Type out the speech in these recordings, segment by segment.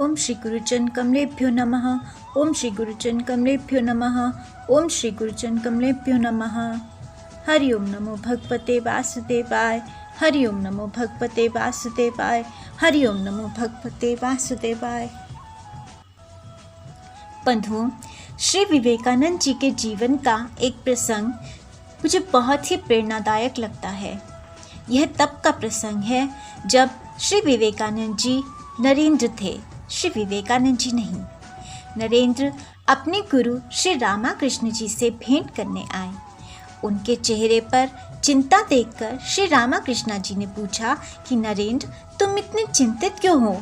ओम श्री गुरुचरण कमलेभ्यो नमः। ओम श्री गुरुचरण कमलेभ्यो नमः। ओम श्री गुरुचरण कमलेभ्यो नमः। हरि ओम नमो भगवते वासुदेवाय। हरि ओम नमो भगवते वासुदेवाय। हरि ओम नमो भगवते वासुदेवाय। बंधुओं, श्री विवेकानंद जी के जीवन का एक प्रसंग मुझे बहुत ही प्रेरणादायक लगता है। यह तब का प्रसंग है जब श्री विवेकानंद जी नरेंद्र थे, श्री विवेकानंद जी नहीं। नरेंद्र अपने गुरु श्री रामाकृष्ण जी से भेंट करने आए। उनके चेहरे पर चिंता देखकर श्री रामाकृष्ण जी ने पूछा कि नरेंद्र, तुम इतने चिंतित क्यों हो?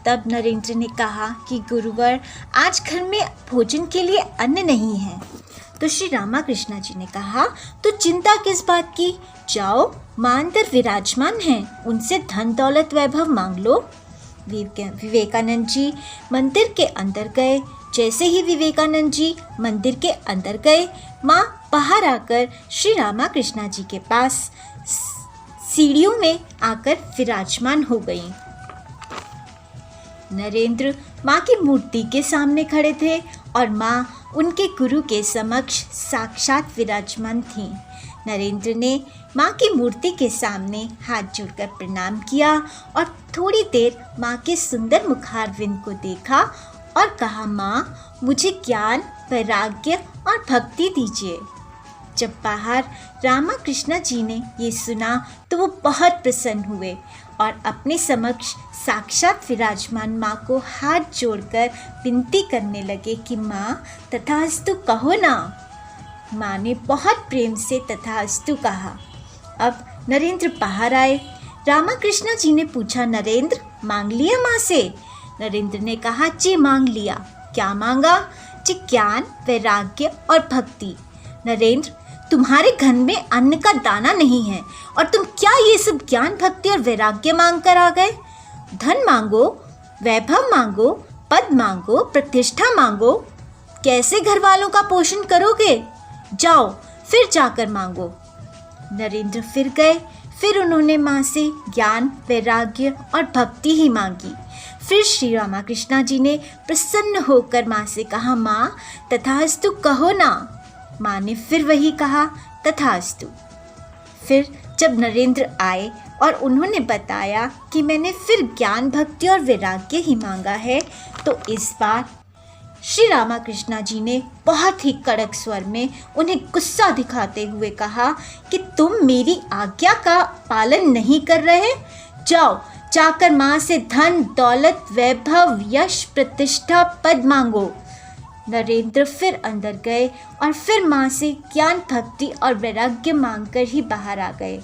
तब नरेंद्र ने कहा कि गुरुवर, आज घर में भोजन के लिए अन्न नहीं है। तो श्री रामाकृष्ण जी ने कहा, तो चिंता किस बात की? जाओ, मां अंदर विराजमान हैं, उनसे धन दौलत वैभव मांग लो। विवेकानंद जी मंदिर के अंदर गए। जैसे ही विवेकानंद जी मंदिर के अंदर गए, माँ बाहर आकर श्री रामाकृष्ण जी के पास सीढ़ियों में आकर विराजमान हो गई। नरेंद्र माँ की मूर्ति के सामने खड़े थे और माँ उनके गुरु के समक्ष साक्षात विराजमान थी। नरेंद्र ने माँ की मूर्ति के सामने हाथ जोड़कर प्रणाम किया और थोड़ी देर माँ के सुंदर मुखारविंद को देखा और कहा, माँ, मुझे ज्ञान, वैराग्य और भक्ति दीजिए। जब बाहर रामाकृष्ण जी ने ये सुना तो वो बहुत प्रसन्न हुए और अपने समक्ष साक्षात विराजमान माँ को हाथ जोड़कर विनती करने लगे कि माँ, तथास्तु कहो ना। माँ ने बहुत प्रेम से तथास्तु कहा। अब नरेंद्र बाहर आए। रामाकृष्ण जी ने पूछा, नरेंद्र, मांग लिया माँ से? नरेंद्र ने कहा, जी मांग लिया। क्या मांगा? जी ज्ञान, वैराग्य और भक्ति। नरेंद्र, तुम्हारे घर में अन्न का दाना नहीं है और तुम क्या ये सब ज्ञान, भक्ति और वैराग्य मांग कर आ गए? धन मांगो, वैभव मांगो, पद मांगो, प्रतिष्ठा मांगो। कैसे घर वालों का पोषण करोगे? जाओ, फिर जाकर मांगो। नरेंद्र फिर गए। फिर उन्होंने माँ से ज्ञान, वैराग्य और भक्ति ही मांगी। फिर श्री रामाकृष्ण जी ने प्रसन्न होकर माँ से कहा, माँ, तथास्तु कहो ना। माँ ने फिर वही कहा, तथास्तु। फिर जब नरेंद्र आए और उन्होंने बताया कि मैंने फिर ज्ञान, भक्ति और वैराग्य ही मांगा है, तो इस बार श्री रामाकृष्ण जी ने बहुत ही कड़क स्वर में उन्हें गुस्सा दिखाते हुए कहा कि तुम मेरी आज्ञा का पालन नहीं कर रहे। जाओ, जाकर माँ से धन, दौलत, वैभव, यश, प्रतिष्ठा, पद मांगो। नरेंद्र फिर अंदर गए और फिर माँ से ज्ञान, भक्ति और वैराग्य मांगकर ही बाहर आ गए।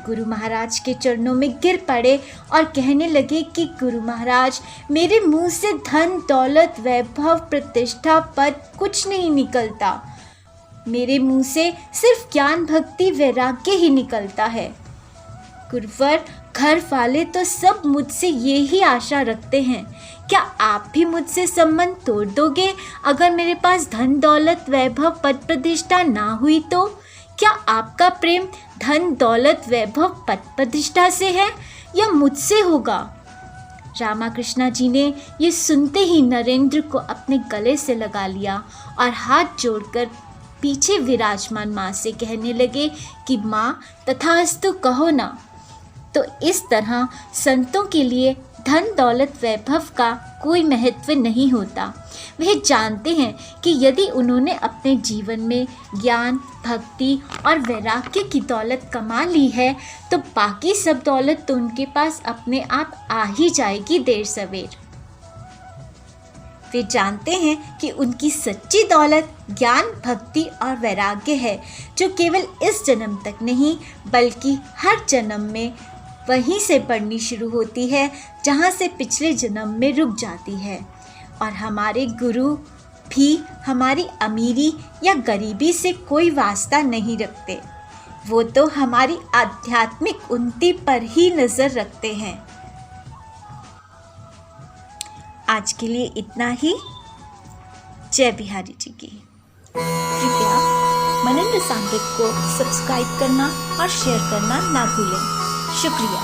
गुरु महाराज के चरणों में गिर पड़े और कहने लगे कि गुरु महाराज, मेरे मुंह से धन, दौलत, वैभव, प्रतिष्ठा, पद कुछ नहीं निकलता। मेरे मुंह से सिर्फ ज्ञान, भक्ति, वैराग्य ही निकलता है। गुरुवर, घर वाले तो सब मुझसे ये ही आशा रखते हैं। क्या आप भी मुझसे संबंध तोड़ दोगे अगर मेरे पास धन, दौलत, वैभव, पद, प्रतिष्ठा ना हुई तो? क्या आपका प्रेम धन, दौलत, वैभव, पद, प्रतिष्ठा से है या मुझसे होगा? रामाकृष्ण जी ने ये सुनते ही नरेंद्र को अपने गले से लगा लिया और हाथ जोड़कर पीछे विराजमान माँ से कहने लगे कि माँ, तथास्तु कहो ना। तो इस तरह संतों के लिए धन, दौलत, वैभव का कोई महत्व नहीं होता। वह जानते हैं कि यदि उन्होंने अपने जीवन में ज्ञान, भक्ति और वैराग्य की दौलत कमा ली है तो बाकी सब दौलत तो उनके पास अपने आप आ ही जाएगी देर सवेर। वे जानते हैं कि उनकी सच्ची दौलत ज्ञान, भक्ति और वैराग्य है, जो केवल इस जन्म तक नहीं बल्कि हर जन्म में वहीं से बढ़नी शुरू होती है जहाँ से पिछले जन्म में रुक जाती है। और हमारे गुरु भी हमारी अमीरी या गरीबी से कोई वास्ता नहीं रखते। वो तो हमारी आध्यात्मिक उन्नति पर ही नज़र रखते हैं। आज के लिए इतना ही। जय बिहारी जी की। कृपया मनन रसामृत को सब्सक्राइब करना और शेयर करना ना भूलें। शुक्रिया।